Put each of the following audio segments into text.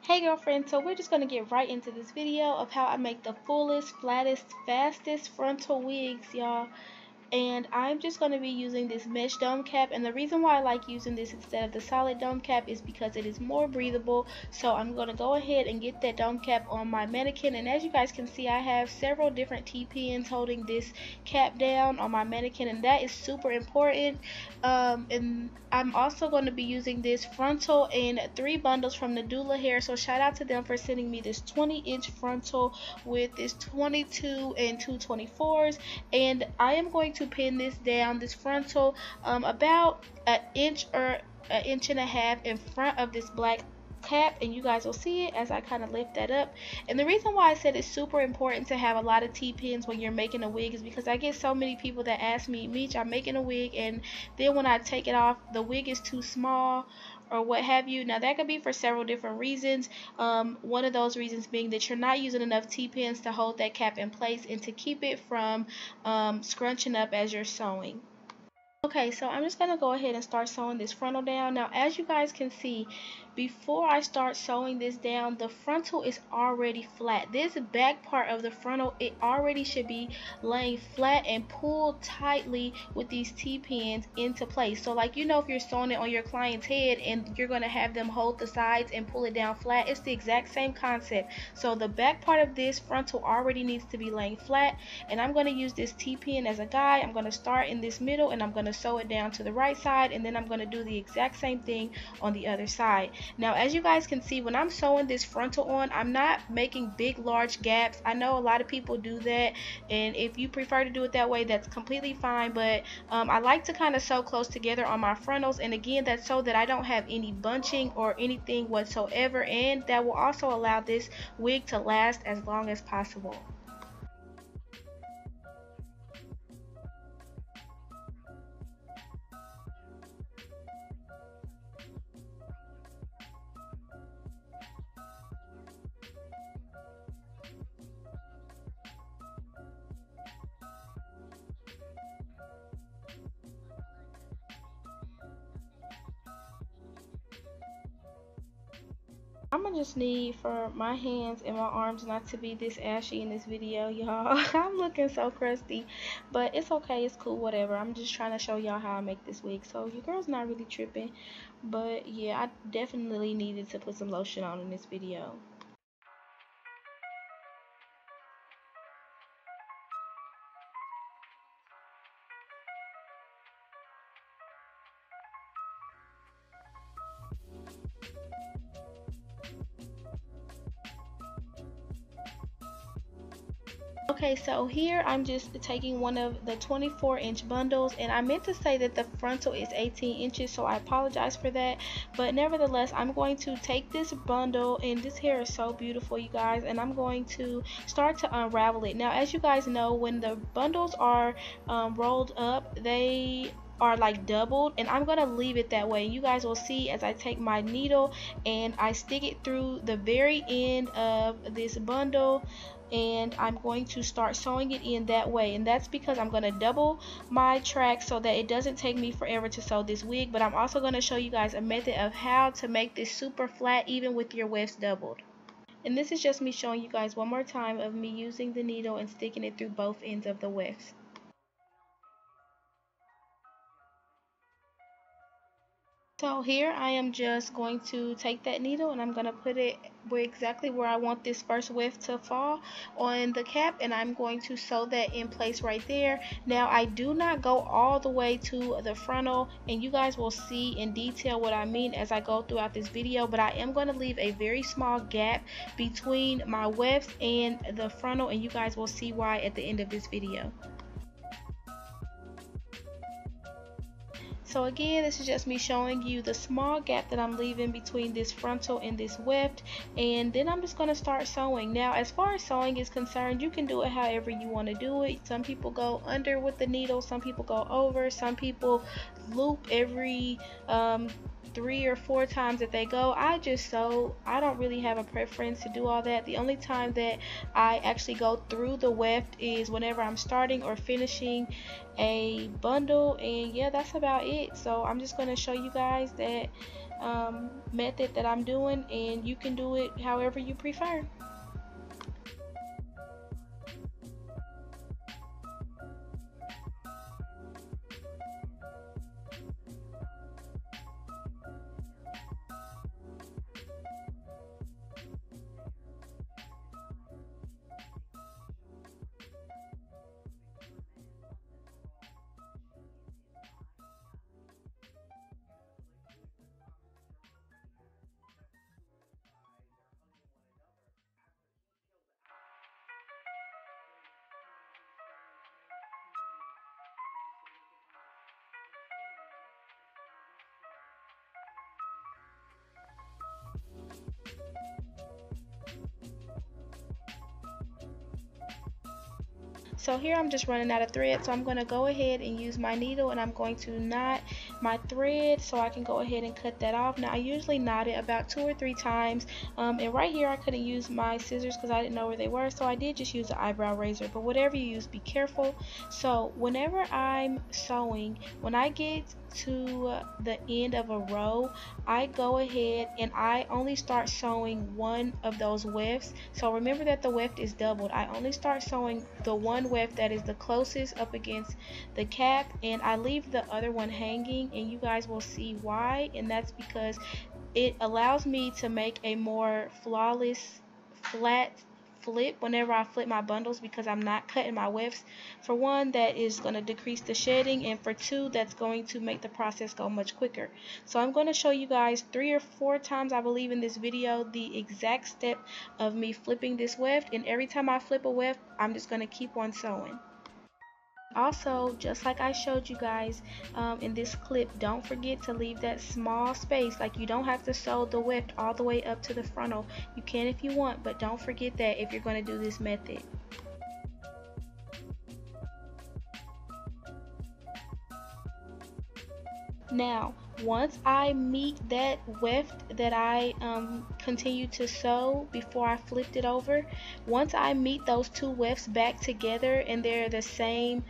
Hey girlfriend, so we're just going to get right into this video of how I make the fullest, flattest, fastest frontal wigs, y'all. And I'm just going to be using this mesh dome cap, and the reason why I like using this instead of the solid dome cap is because it is more breathable. So I'm going to go ahead and get that dome cap on my mannequin, and as you guys can see, I have several different T-pins holding this cap down on my mannequin, and that is super important. And I'm also going to be using this frontal in 3 bundles from Nadula Hair, so shout out to them for sending me this 20-inch frontal with this 22 and 224s, and I am going to pin this down, this frontal, about an inch or an inch and a half in front of this black cap, and you guys will see it as I kind of lift that up. And the reason why I said it's super important to have a lot of T-pins when you're making a wig is because I get so many people that ask me, Meech, I'm making a wig, and then when I take it off, the wig is too small or what have you. Now that could be for several different reasons. One of those reasons being that you're not using enough T-pins to hold that cap in place and to keep it from scrunching up as you're sewing. Okay, so I'm just going to go ahead and start sewing this frontal down. Now, as you guys can see, before I start sewing this down, the frontal is already flat. This back part of the frontal, it already should be laying flat and pulled tightly with these T-pins into place. So like, you know, if you're sewing it on your client's head and you're going to have them hold the sides and pull it down flat, it's the exact same concept. So the back part of this frontal already needs to be laying flat, and I'm going to use this T-pin as a guide. I'm going to start in this middle and I'm going to sew it down to the right side, and then I'm going to do the exact same thing on the other side. Now, as you guys can see, when I'm sewing this frontal on, I'm not making big large gaps. I know a lot of people do that, and if you prefer to do it that way, that's completely fine, but I like to kind of sew close together on my frontals, and again, that's so that I don't have any bunching or anything whatsoever, and that will also allow this wig to last as long as possible. I'm gonna just need for my hands and my arms not to be this ashy in this video, y'all. I'm looking so crusty, but it's okay, it's cool, whatever. I'm just trying to show y'all how I make this wig, so your girl's not really tripping, but yeah, I definitely needed to put some lotion on in this video. Okay, so here I'm just taking one of the 24-inch bundles, and I meant to say that the frontal is 18 inches, so I apologize for that, but nevertheless, I'm going to take this bundle, and this hair is so beautiful, you guys, and I'm going to start to unravel it. Now, as you guys know, when the bundles are rolled up, they are like doubled, and I'm gonna leave it that way. You guys will see as I take my needle and I stick it through the very end of this bundle, and I'm going to start sewing it in that way, and that's because I'm going to double my track so that it doesn't take me forever to sew this wig. But I'm also going to show you guys a method of how to make this super flat even with your wefts doubled. And this is just me showing you guys one more time of me using the needle and sticking it through both ends of the wefts. So here I am just going to take that needle and I'm going to put it exactly where I want this first weft to fall on the cap, and I'm going to sew that in place right there. Now, I do not go all the way to the frontal, and you guys will see in detail what I mean as I go throughout this video, but I am going to leave a very small gap between my wefts and the frontal, and you guys will see why at the end of this video. So again, this is just me showing you the small gap that I'm leaving between this frontal and this weft, and then I'm just going to start sewing. Now, as far as sewing is concerned, you can do it however you want to do it. Some people go under with the needle, some people go over, some people loop every 3 or 4 times that they go. I just sew. I don't really have a preference to do all that. The only time that I actually go through the weft is whenever I'm starting or finishing a bundle, and yeah, that's about it. So I'm just going to show you guys that method that I'm doing, and you can do it however you prefer. So here I'm just running out of thread, so I'm going to go ahead and use my needle, and I'm going to knot my thread so I can go ahead and cut that off. Now I usually knot it about 2 or 3 times, and right here I couldn't use my scissors because I didn't know where they were, so I did just use an eyebrow razor. But whatever you use, be careful. So whenever I'm sewing, when I get to the end of a row, I go ahead and I only start sewing one of those wefts. So remember that the weft is doubled. I only start sewing the one weft that is the closest up against the cap, and I leave the other one hanging, and you guys will see why. And that's because it allows me to make a more flawless flat flip whenever I flip my bundles, because I'm not cutting my wefts. For one, that is going to decrease the shedding, and for two, that's going to make the process go much quicker. So I'm going to show you guys 3 or 4 times, I believe, in this video the exact step of me flipping this weft, and every time I flip a weft, I'm just going to keep on sewing. Also, just like I showed you guys in this clip, don't forget to leave that small space. Like, you don't have to sew the weft all the way up to the frontal. You can if you want, but don't forget that if you're going to do this method. Now, once I meet that weft that I continue to sew before I flipped it over, once I meet those 2 wefts back together and they're the same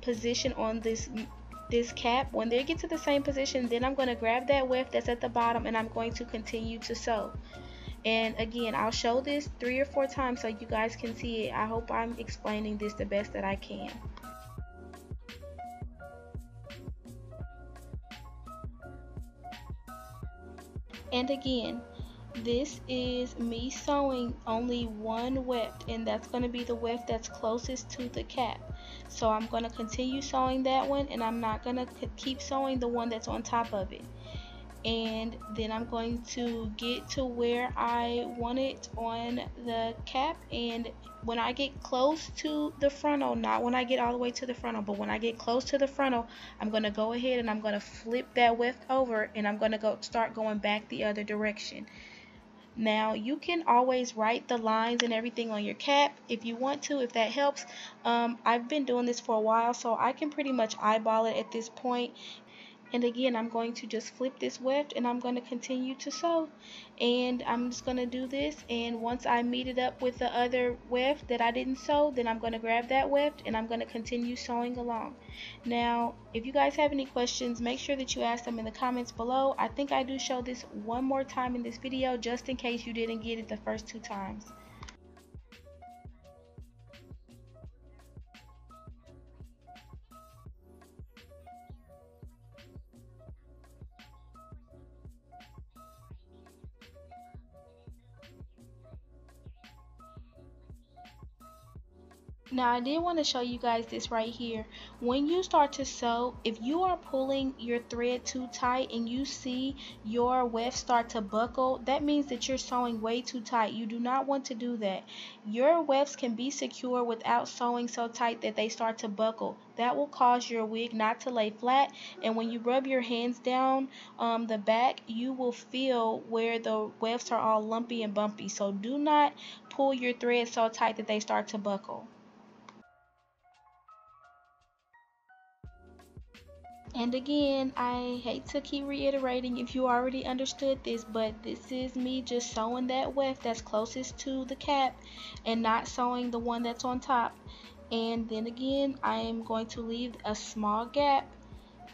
position on this cap, when they get to the same position, then I'm going to grab that weft that's at the bottom and I'm going to continue to sew. And again, I'll show this 3 or 4 times so you guys can see it. I hope I'm explaining this the best that I can. And again, this is me sewing only one weft, and that's going to be the weft that's closest to the cap. So I'm going to continue sewing that one, and I'm not going to keep sewing the one that's on top of it. And then I'm going to get to where I want it on the cap, and when I get close to the frontal, not when I get all the way to the frontal, but when I get close to the frontal, I'm going to go ahead and I'm going to flip that weft over, and I'm going to start going back the other direction. Now, you can always write the lines and everything on your cap if you want to, if that helps. I've been doing this for a while, so I can pretty much eyeball it at this point. And again, I'm going to just flip this weft and I'm going to continue to sew, and I'm just going to do this, and once I meet it up with the other weft that I didn't sew, then I'm going to grab that weft and I'm going to continue sewing along. Now, if you guys have any questions, make sure that you ask them in the comments below. I think I do show this one more time in this video just in case you didn't get it the first 2 times. Now, I did want to show you guys this right here. When you start to sew, if you are pulling your thread too tight and you see your weft start to buckle, that means that you're sewing way too tight. You do not want to do that. Your wefts can be secure without sewing so tight that they start to buckle. That will cause your wig not to lay flat, and when you rub your hands down the back, you will feel where the wefts are all lumpy and bumpy. So do not pull your thread so tight that they start to buckle. And again, I hate to keep reiterating if you already understood this, but this is me just sewing that weft that's closest to the cap and not sewing the one that's on top. And then again, I am going to leave a small gap,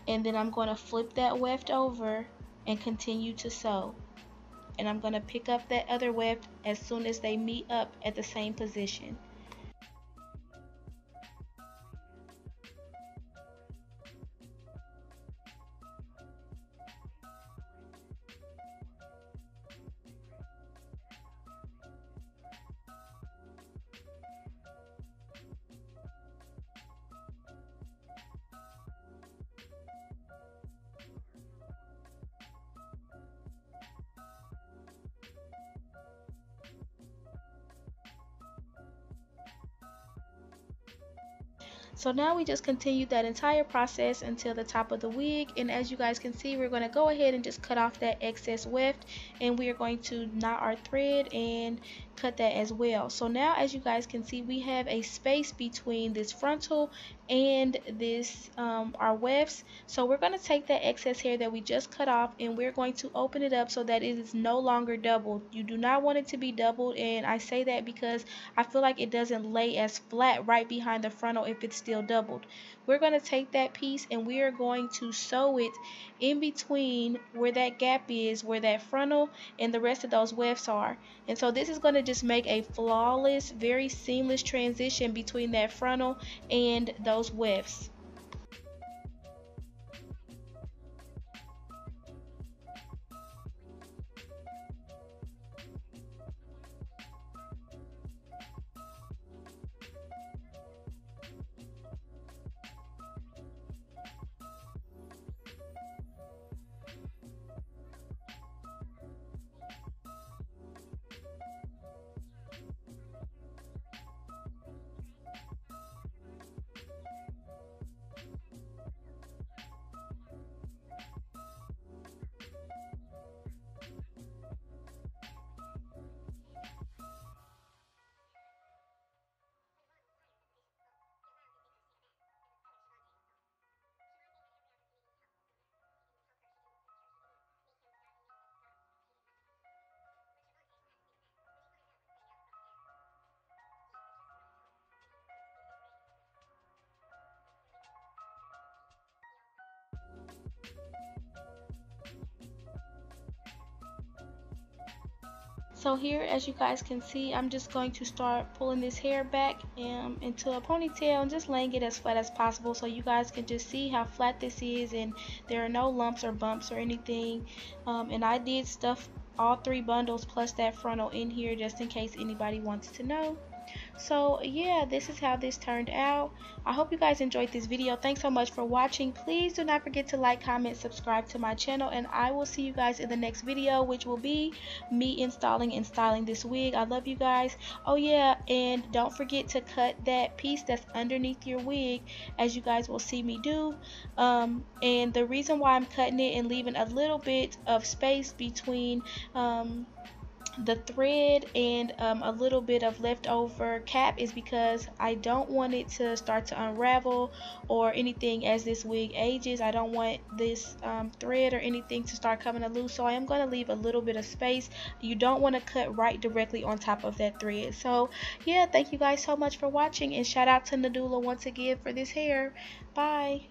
and then I'm going to flip that weft over, and continue to sew. And I'm going to pick up that other weft as soon as they meet up at the same position. So now we just continue that entire process until the top of the wig, and as you guys can see, we're going to go ahead and just cut off that excess weft, and we are going to knot our thread and cut that as well. So now as you guys can see, we have a space between this frontal and this our wefts. So we're going to take that excess hair that we just cut off, and we're going to open it up so that it is no longer doubled. You do not want it to be doubled, and I say that because I feel like it doesn't lay as flat right behind the frontal if it's still doubled. We're going to take that piece and we are going to sew it in between where that gap is, where that frontal and the rest of those wefts are. And so this is going to just make a flawless, very seamless transition between that frontal and those wefts. So here, as you guys can see, I'm just going to start pulling this hair back into a ponytail and just laying it as flat as possible so you guys can just see how flat this is and there are no lumps or bumps or anything. And I did stuff all 3 bundles plus that frontal in here just in case anybody wants to know. So yeah, this is how this turned out. I hope you guys enjoyed this video. Thanks so much for watching. Please do not forget to like, comment, subscribe to my channel, and I will see you guys in the next video, which will be me installing and styling this wig. I love you guys. Oh yeah, and don't forget to cut that piece that's underneath your wig, as you guys will see me do. And the reason why I'm cutting it and leaving a little bit of space between the thread and a little bit of leftover cap is because I don't want it to start to unravel or anything as this wig ages. I don't want this thread or anything to start coming loose, so I am going to leave a little bit of space. You don't want to cut right directly on top of that thread. So yeah, thank you guys so much for watching, and shout out to Nadula once again for this hair. Bye.